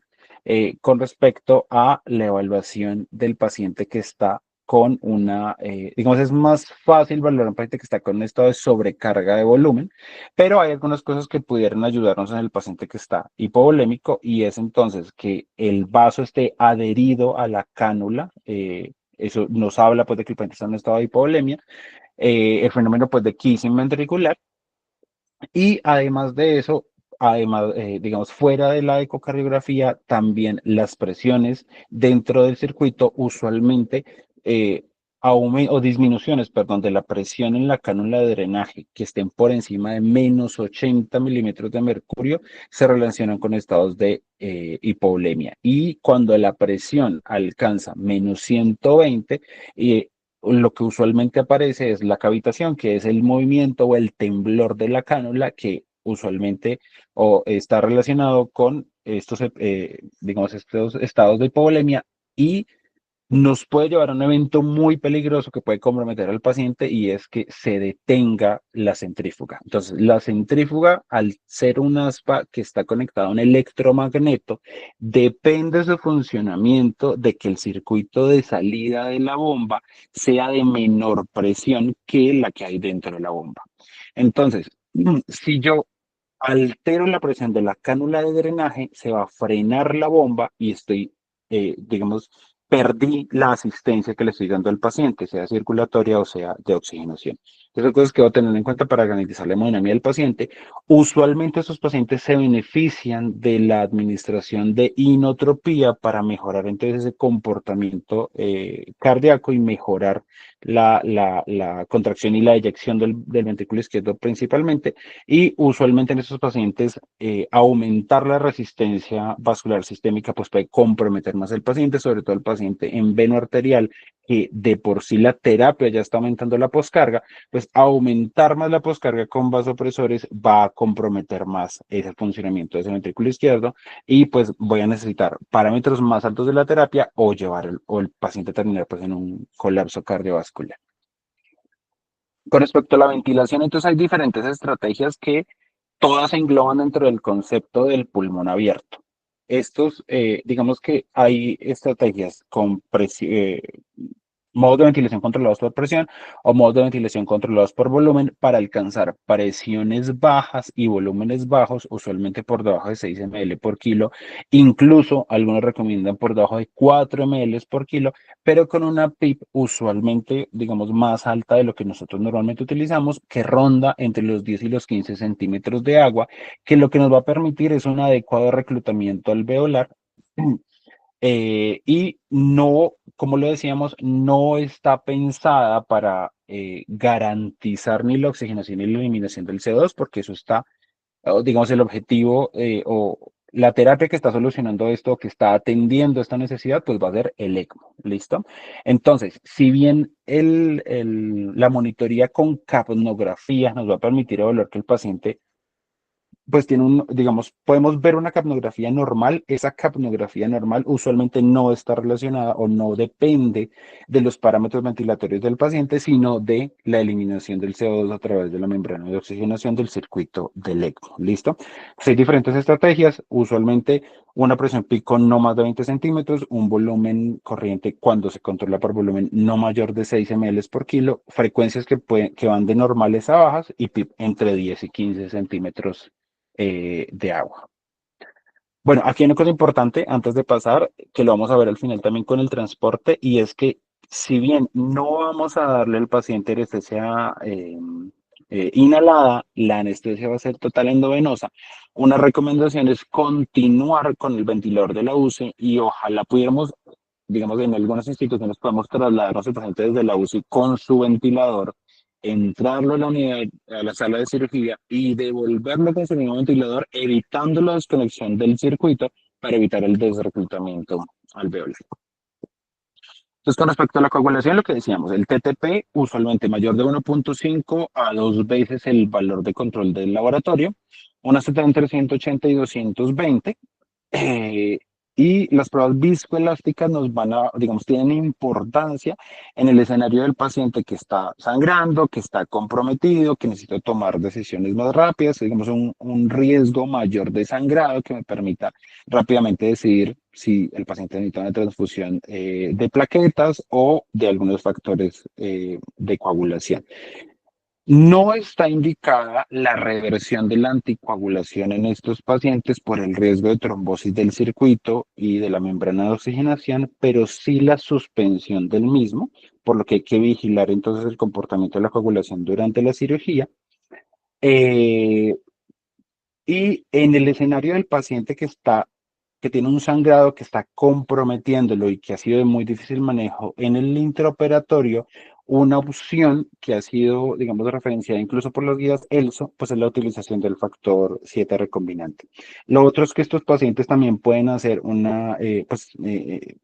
con respecto a la evaluación del paciente que está con una, digamos, es más fácil valorar un paciente que está con un estado de sobrecarga de volumen, pero hay algunas cosas que pudieran ayudarnos en el paciente que está hipovolémico y es entonces que el vaso esté adherido a la cánula. Eso nos habla pues de que el paciente está en un estado de hipovolemia, el fenómeno pues de kissing ventricular y además de eso, además, digamos, fuera de la ecocardiografía, también las presiones dentro del circuito usualmente o disminuciones, perdón, de la presión en la cánula de drenaje que estén por encima de menos 80 milímetros de mercurio se relacionan con estados de hipovolemia. Y cuando la presión alcanza menos 120, lo que usualmente aparece es la cavitación, que es el movimiento o el temblor de la cánula que usualmente está relacionado con estos, digamos, estos estados de hipovolemia y nos puede llevar a un evento muy peligroso que puede comprometer al paciente y es que se detenga la centrífuga. Entonces, la centrífuga, al ser un aspa que está conectado a un electromagneto, depende de su funcionamiento de que el circuito de salida de la bomba sea de menor presión que la que hay dentro de la bomba. Entonces, si yo altero la presión de la cánula de drenaje, se va a frenar la bomba y estoy, digamos, perdí la asistencia que le estoy dando al paciente, sea circulatoria o sea de oxigenación. Esas son cosas que voy a tener en cuenta para garantizar la hemodinamia del paciente. Usualmente estos pacientes se benefician de la administración de inotropía para mejorar entonces ese comportamiento cardíaco y mejorar la contracción y la eyección del ventrículo izquierdo principalmente. Y usualmente en estos pacientes aumentar la resistencia vascular sistémica pues puede comprometer más al paciente, sobre todo el paciente en veno arterial, que de por sí la terapia ya está aumentando la poscarga, pues aumentar más la poscarga con vasopresores va a comprometer más ese funcionamiento de ese ventrículo izquierdo y pues voy a necesitar parámetros más altos de la terapia o llevar o el paciente terminar pues en un colapso cardiovascular. Con respecto a la ventilación, entonces hay diferentes estrategias que todas se engloban dentro del concepto del pulmón abierto. Estos, digamos que hay estrategias con modos de ventilación controlados por presión o modos de ventilación controlados por volumen para alcanzar presiones bajas y volúmenes bajos, usualmente por debajo de 6 ml por kilo. Incluso algunos recomiendan por debajo de 4 ml por kilo, pero con una PIP usualmente, digamos, más alta de lo que nosotros normalmente utilizamos, que ronda entre los 10 y los 15 centímetros de agua, que lo que nos va a permitir es un adecuado reclutamiento alveolar. Y no, como lo decíamos, no está pensada para garantizar ni la oxigenación ni la eliminación del CO2, porque eso está, digamos, el objetivo o la terapia que está solucionando esto, que está atendiendo esta necesidad, pues va a ser el ECMO, ¿listo? Entonces, si bien la monitoría con capnografía nos va a permitir evaluar que el paciente pues tiene un, digamos, podemos ver una capnografía normal. Esa capnografía normal usualmente no está relacionada o no depende de los parámetros ventilatorios del paciente, sino de la eliminación del CO2 a través de la membrana de oxigenación del circuito del ECMO. ¿Listo? Pues hay diferentes estrategias. Usualmente una presión pico no más de 20 centímetros, un volumen corriente cuando se controla por volumen no mayor de 6 ml por kilo, frecuencias que van de normales a bajas y PIP entre 10 y 15 centímetros de agua. Bueno, aquí hay una cosa importante antes de pasar, que lo vamos a ver al final también con el transporte, y es que si bien no vamos a darle al paciente anestesia inhalada, la anestesia va a ser total endovenosa. Una recomendación es continuar con el ventilador de la UCI y ojalá pudiéramos, digamos, en algunas instituciones podemos trasladarnos al paciente desde la UCI con su ventilador, entrarlo a la unidad, a la sala de cirugía y devolverlo con su mismo ventilador, evitando la desconexión del circuito para evitar el desreclutamiento alveolar. Entonces, con respecto a la coagulación, lo que decíamos, el TTP usualmente mayor de 1.5 a 2 veces el valor de control del laboratorio, una CT entre 180 y 220. Eh, y las pruebas viscoelásticas nos van a, digamos, tienen importancia en el escenario del paciente que está sangrando, que está comprometido, que necesita tomar decisiones más rápidas, digamos, un riesgo mayor de sangrado que me permita rápidamente decidir si el paciente necesita una transfusión de plaquetas o de algunos factores de coagulación. No está indicada la reversión de la anticoagulación en estos pacientes por el riesgo de trombosis del circuito y de la membrana de oxigenación, pero sí la suspensión del mismo, por lo que hay que vigilar entonces el comportamiento de la coagulación durante la cirugía. Eh, y en el escenario del paciente que tiene un sangrado que está comprometiéndolo y que ha sido de muy difícil manejo en el intraoperatorio, una opción que ha sido, digamos, referenciada incluso por las guías ELSO, pues es la utilización del factor 7 recombinante. Lo otro es que estos pacientes también pueden hacer una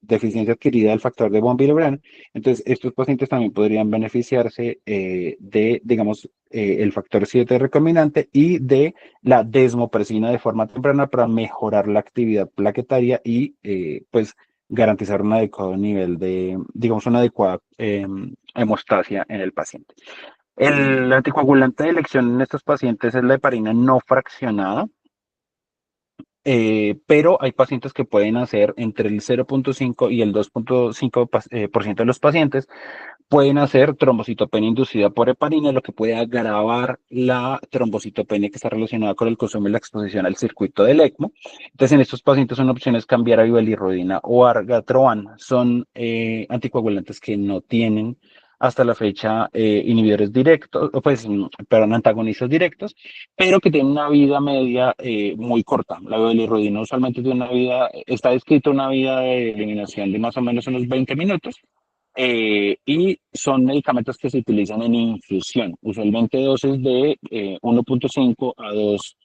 deficiencia adquirida del factor de von Willebrand. Entonces, estos pacientes también podrían beneficiarse de, digamos, el factor 7 recombinante y de la desmopresina de forma temprana para mejorar la actividad plaquetaria y pues garantizar un adecuado nivel de, digamos, una adecuada hemostasia en el paciente. El anticoagulante de elección en estos pacientes es la heparina no fraccionada, pero hay pacientes que pueden hacer entre el 0.5 y el 2.5% por ciento de los pacientes pueden hacer trombocitopenia inducida por heparina, lo que puede agravar la trombocitopenia que está relacionada con el consumo y la exposición al circuito del ECMO. Entonces, en estos pacientes son opciones cambiar a bilirrudina o argatroban. Son anticoagulantes que no tienen hasta la fecha inhibidores directos, pues, perdón, antagonistas directos, pero que tienen una vida media muy corta. La bilirrudina usualmente tiene una vida, está descrita una vida de eliminación de más o menos unos 20 minutos, y son medicamentos que se utilizan en infusión, usualmente dosis de 1.5 a 2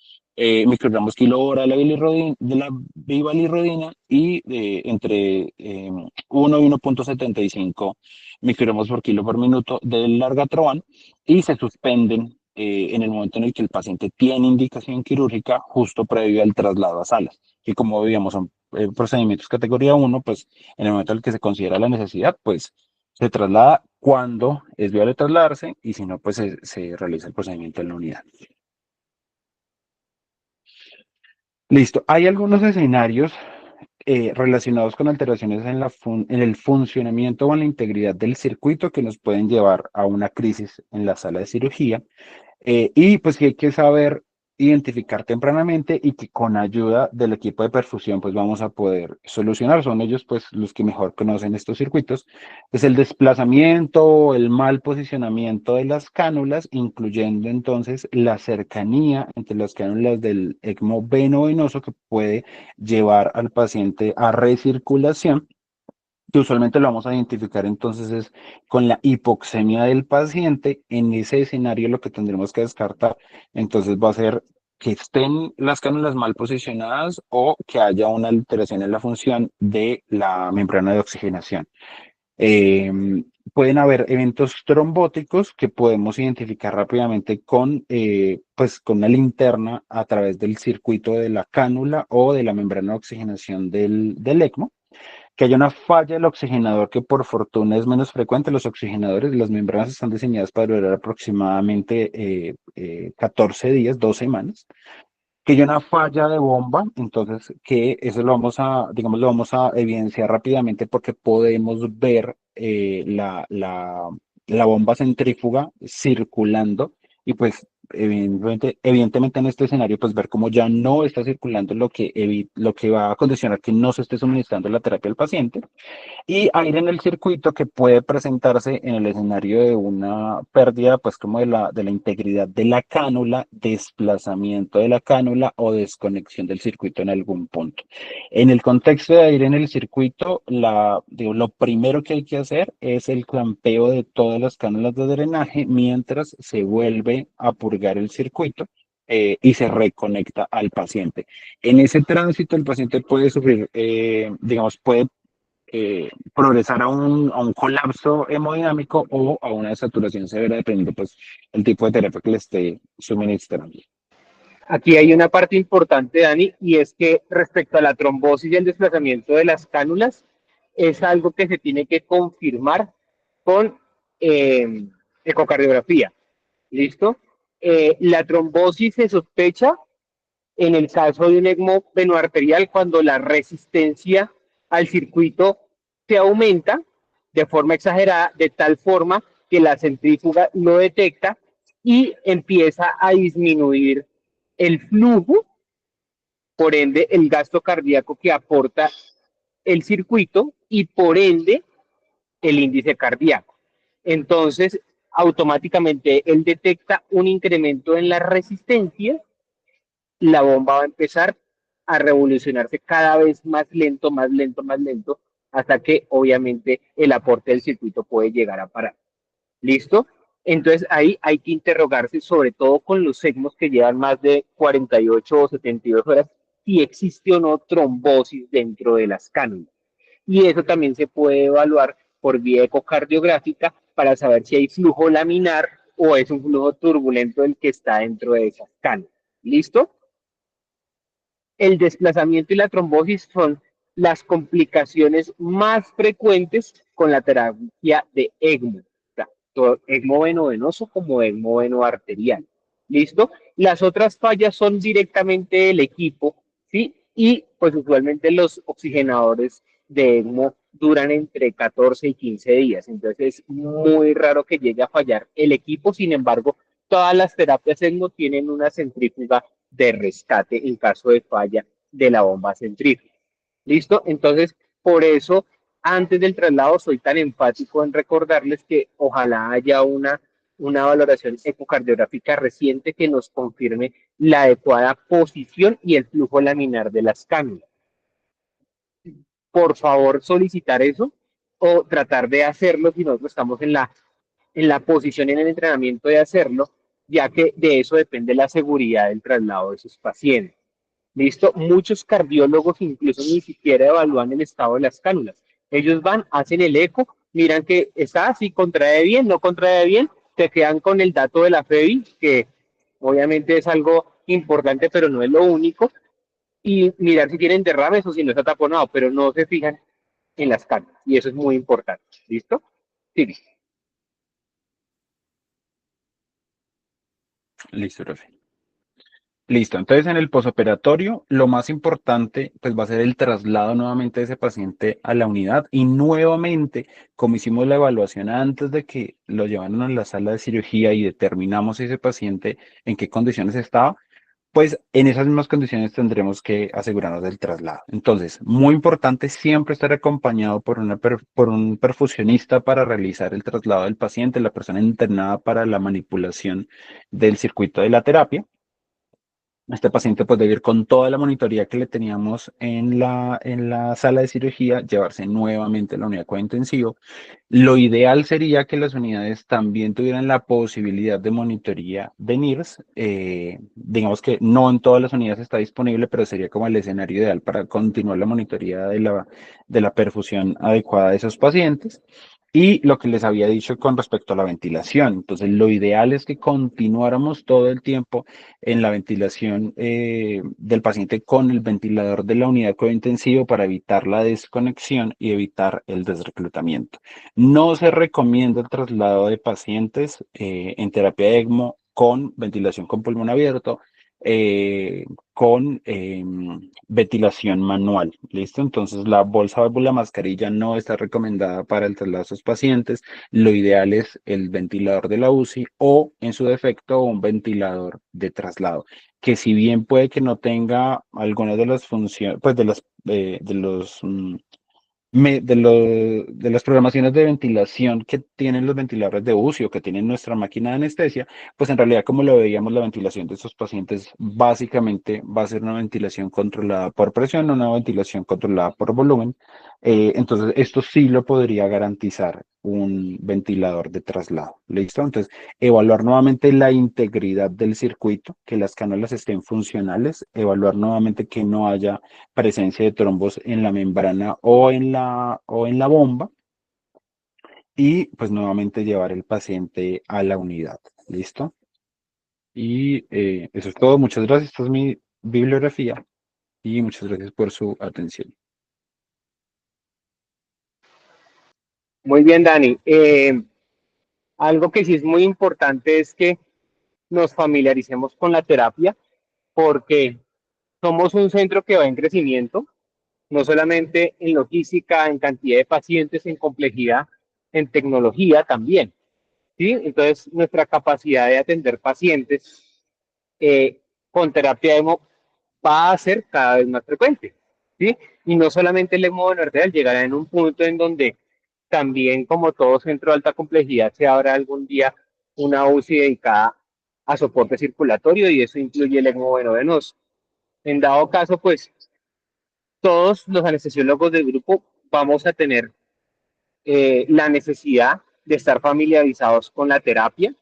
microgramos kilo hora de la bivalirrodina y entre 1 y 1.75 microgramos por kilo por minuto del largatroban y se suspenden en el momento en el que el paciente tiene indicación quirúrgica justo previo al traslado a salas, que como veíamos son procedimientos categoría 1, pues en el momento en el que se considera la necesidad, pues se traslada cuando es viable trasladarse y si no, pues se realiza el procedimiento en la unidad. Listo. Hay algunos escenarios relacionados con alteraciones en el funcionamiento o en la integridad del circuito que nos pueden llevar a una crisis en la sala de cirugía. Y pues que hay que saber identificar tempranamente y que con ayuda del equipo de perfusión pues vamos a poder solucionar. Son ellos pues los que mejor conocen estos circuitos. Es el desplazamiento o el mal posicionamiento de las cánulas, incluyendo entonces la cercanía entre las cánulas del ECMO veno-venoso que puede llevar al paciente a recirculación, que usualmente lo vamos a identificar entonces es con la hipoxemia del paciente. En ese escenario lo que tendremos que descartar entonces va a ser que estén las cánulas mal posicionadas o que haya una alteración en la función de la membrana de oxigenación. Eh, Pueden haber eventos trombóticos que podemos identificar rápidamente pues, con una linterna a través del circuito de la cánula o de la membrana de oxigenación del ECMO, que haya una falla del oxigenador que por fortuna es menos frecuente. Los oxigenadores, las membranas están diseñadas para durar aproximadamente 14 días, 2 semanas, que haya una falla de bomba. Entonces que eso lo vamos a, digamos, lo vamos a evidenciar rápidamente porque podemos ver la bomba centrífuga circulando y pues evidentemente en este escenario pues ver cómo ya no está circulando lo que va a condicionar que no se esté suministrando la terapia al paciente, y aire en el circuito que puede presentarse en el escenario de una pérdida, pues como de la integridad de la cánula, desplazamiento de la cánula o desconexión del circuito en algún punto. En el contexto de aire en el circuito, digo, lo primero que hay que hacer es el clampeo de todas las cánulas de drenaje mientras se vuelve a purgar el circuito. Y se reconecta al paciente. En ese tránsito, el paciente puede sufrir, digamos, puede progresar a un colapso hemodinámico o a una desaturación severa, dependiendo pues el tipo de terapia que le esté suministrando. Aquí hay una parte importante, Dani, y es que respecto a la trombosis y el desplazamiento de las cánulas, es algo que se tiene que confirmar con ecocardiografía. ¿Listo? La trombosis se sospecha en el caso de un ECMO venoarterial cuando la resistencia al circuito se aumenta de forma exagerada, de tal forma que la centrífuga lo detecta y empieza a disminuir el flujo, por ende el gasto cardíaco que aporta el circuito y por ende el índice cardíaco. Entonces, automáticamente él detecta un incremento en la resistencia, la bomba va a empezar a revolucionarse cada vez más lento, más lento, más lento, hasta que obviamente el aporte del circuito puede llegar a parar. ¿Listo? Entonces ahí hay que interrogarse, sobre todo con los segmos que llevan más de 48 o 72 horas, si existe o no trombosis dentro de las cánulas. Y eso también se puede evaluar por vía ecocardiográfica para saber si hay flujo laminar o es un flujo turbulento el que está dentro de esas cánulas. ¿Listo? El desplazamiento y la trombosis son las complicaciones más frecuentes con la terapia de ECMO, tanto ECMO venovenoso como ECMO venoarterial. ¿Listo? Las otras fallas son directamente del equipo, ¿sí? Y pues usualmente los oxigenadores de ECMO duran entre 14 y 15 días, entonces es muy raro que llegue a fallar el equipo. Sin embargo, todas las terapias ECMO tienen una centrífuga de rescate en caso de falla de la bomba centrífuga. ¿Listo? Entonces, por eso, antes del traslado, soy tan enfático en recordarles que ojalá haya una valoración ecocardiográfica reciente que nos confirme la adecuada posición y el flujo laminar de las cánulas. Por favor, solicitar eso o tratar de hacerlo si nosotros estamos en la posición en el entrenamiento de hacerlo, ya que de eso depende la seguridad del traslado de sus pacientes. ¿Listo? Muchos cardiólogos incluso ni siquiera evalúan el estado de las cánulas. Ellos van, hacen el eco, miran que está así, contrae bien, no contrae bien, se quedan con el dato de la FEBI, que obviamente es algo importante, pero no es lo único, y mirar si tienen derrames o si no está taponado, pero no se fijan en las cánulas, y eso es muy importante. ¿Listo? Sí. Listo, profe. Listo, entonces en el posoperatorio lo más importante pues va a ser el traslado nuevamente de ese paciente a la unidad y nuevamente, como hicimos la evaluación antes de que lo llevaran a la sala de cirugía y determinamos ese paciente en qué condiciones estaba, pues en esas mismas condiciones tendremos que asegurarnos del traslado. Entonces, muy importante siempre estar acompañado por un perfusionista para realizar el traslado del paciente, la persona entrenada para la manipulación del circuito de la terapia. Este paciente pues debe ir con toda la monitoría que le teníamos en la sala de cirugía, llevarse nuevamente a la unidad de cuidado intensivo. Lo ideal sería que las unidades también tuvieran la posibilidad de monitoría de NIRS. Digamos que no en todas las unidades está disponible, pero sería como el escenario ideal para continuar la monitoría de la perfusión adecuada de esos pacientes. Y lo que les había dicho con respecto a la ventilación. Entonces, lo ideal es que continuáramos todo el tiempo en la ventilación del paciente con el ventilador de la unidad de cuidado intensivo para evitar la desconexión y evitar el desreclutamiento. No se recomienda el traslado de pacientes en terapia ECMO con ventilación con pulmón abierto, con ventilación manual. ¿Listo? Entonces, la bolsa válvula mascarilla no está recomendada para el traslado de esos pacientes. Lo ideal es el ventilador de la UCI o, en su defecto, un ventilador de traslado, que si bien puede que no tenga algunas de las funciones, pues de los de las programaciones de ventilación que tienen los ventiladores de UCI o que tienen nuestra máquina de anestesia, pues en realidad, como lo veíamos, la ventilación de estos pacientes básicamente va a ser una ventilación controlada por presión, no una ventilación controlada por volumen. Entonces, esto sí lo podría garantizar un ventilador de traslado. ¿Listo? Entonces, evaluar nuevamente la integridad del circuito, que las cánulas estén funcionales, evaluar nuevamente que no haya presencia de trombos en la membrana o en la bomba y pues nuevamente llevar el paciente a la unidad. ¿Listo? Y eso es todo. Muchas gracias. Esta es mi bibliografía y muchas gracias por su atención. Muy bien, Dani. Algo que sí es muy importante es que nos familiaricemos con la terapia porque somos un centro que va en crecimiento, no solamente en logística, en cantidad de pacientes, en complejidad, en tecnología también. ¿Sí? Entonces, nuestra capacidad de atender pacientes con terapia EMO va a ser cada vez más frecuente. ¿Sí? Y no solamente el ECMO arterial llegará en un punto en donde también, como todo centro de alta complejidad, se abra algún día una UCI dedicada a soporte circulatorio y eso incluye el ECMO venoso. En dado caso, pues todos los anestesiólogos del grupo vamos a tener la necesidad de estar familiarizados con la terapia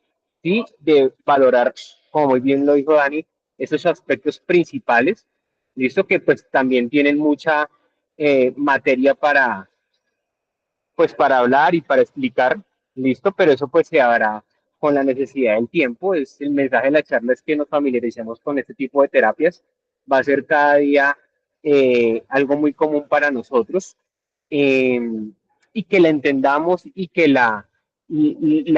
y de valorar, como muy bien lo dijo Dani, esos aspectos principales, listo, que pues también tienen mucha materia pues para hablar y para explicar, listo, pero eso pues se hará con la necesidad del tiempo. Es, el mensaje de la charla es que nos familiaricemos con este tipo de terapias. Va a ser cada día algo muy común para nosotros eh, y que la entendamos y que la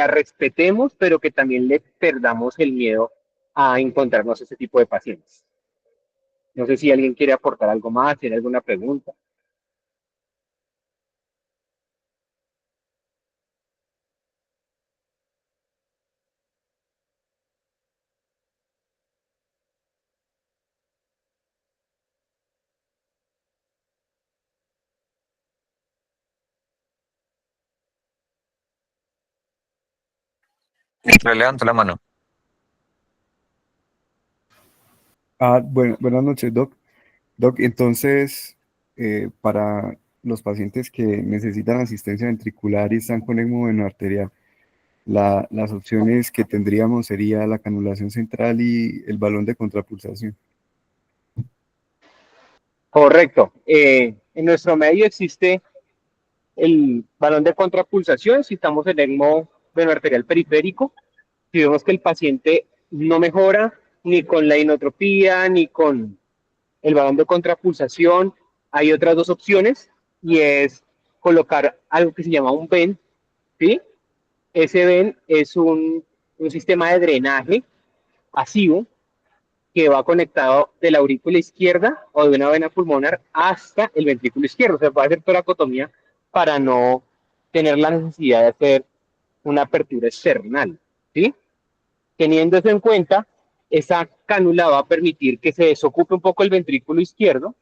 respetemos, pero que también le perdamos el miedo a encontrarnos ese tipo de pacientes. No sé si alguien quiere aportar algo más, tiene alguna pregunta. Le levanto la mano. Bueno, buenas noches, Doc. Doc, entonces, para los pacientes que necesitan asistencia ventricular y están con ECMO venoarterial, las opciones que tendríamos sería la canulación central y el balón de contrapulsación. Correcto. En nuestro medio existe el balón de contrapulsación si estamos en ECMO venoarterial periférico. Si vemos que el paciente no mejora ni con la inotropía ni con el balón de contrapulsación, hay otras dos opciones y es colocar algo que se llama un VEN, ¿sí? Ese VEN es un sistema de drenaje pasivo que va conectado de la aurícula izquierda o de una vena pulmonar hasta el ventrículo izquierdo. O sea, puede hacer toracotomía para no tener la necesidad de hacer una apertura external, ¿sí? Teniendo eso en cuenta, esa cánula va a permitir que se desocupe un poco el ventrículo izquierdo,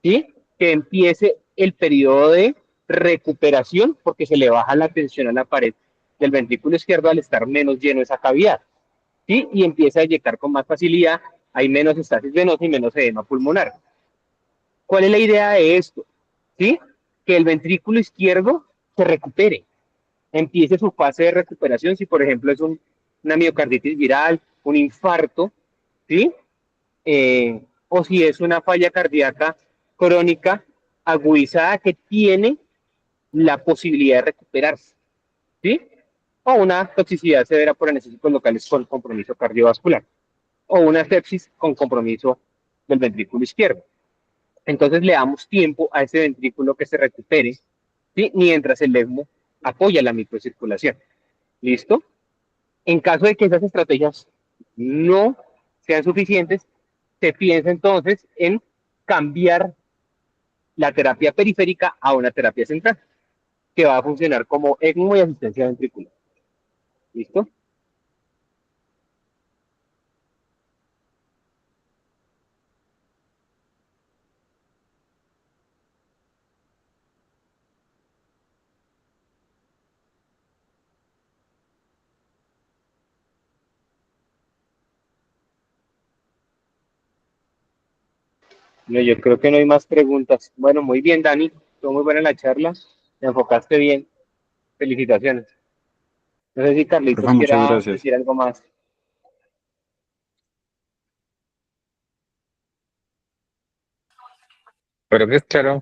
¿sí? Que empiece el periodo de recuperación porque se le baja la tensión a la pared del ventrículo izquierdo al estar menos lleno esa cavidad, ¿sí? Y empieza a eyectar con más facilidad hay menos estasis venosa y menos edema pulmonar. ¿Cuál es la idea de esto? ¿Sí? Que el ventrículo izquierdo se recupere, empiece su fase de recuperación, si por ejemplo es una miocarditis viral, un infarto, ¿sí? O si es una falla cardíaca crónica agudizada que tiene la posibilidad de recuperarse, ¿sí? O una toxicidad severa por anestésicos locales con compromiso cardiovascular, o una sepsis con compromiso del ventrículo izquierdo. Entonces le damos tiempo a ese ventrículo que se recupere, ¿sí? Mientras el ECMO apoya la microcirculación. ¿Listo? En caso de que esas estrategias no sean suficientes, se piensa entonces en cambiar la terapia periférica a una terapia central, que va a funcionar como ECMO y asistencia ventricular. ¿Listo? No, yo creo que no hay más preguntas. Bueno, muy bien, Dani. Fue muy buena la charla. Te enfocaste bien. Felicitaciones. No sé si Profe, Carlitos muchas quiera gracias. decir algo más. Pero que es claro,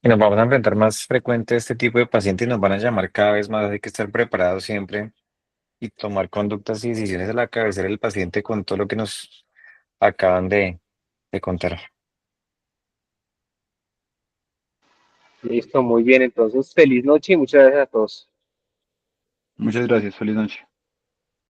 y nos vamos a enfrentar más frecuente a este tipo de pacientes y nos van a llamar cada vez más, hay que estar preparados siempre y tomar conductas y decisiones a la cabecera del paciente con todo lo que nos acaban de contar. Listo, muy bien. Entonces, feliz noche y muchas gracias a todos. Muchas gracias. Feliz noche.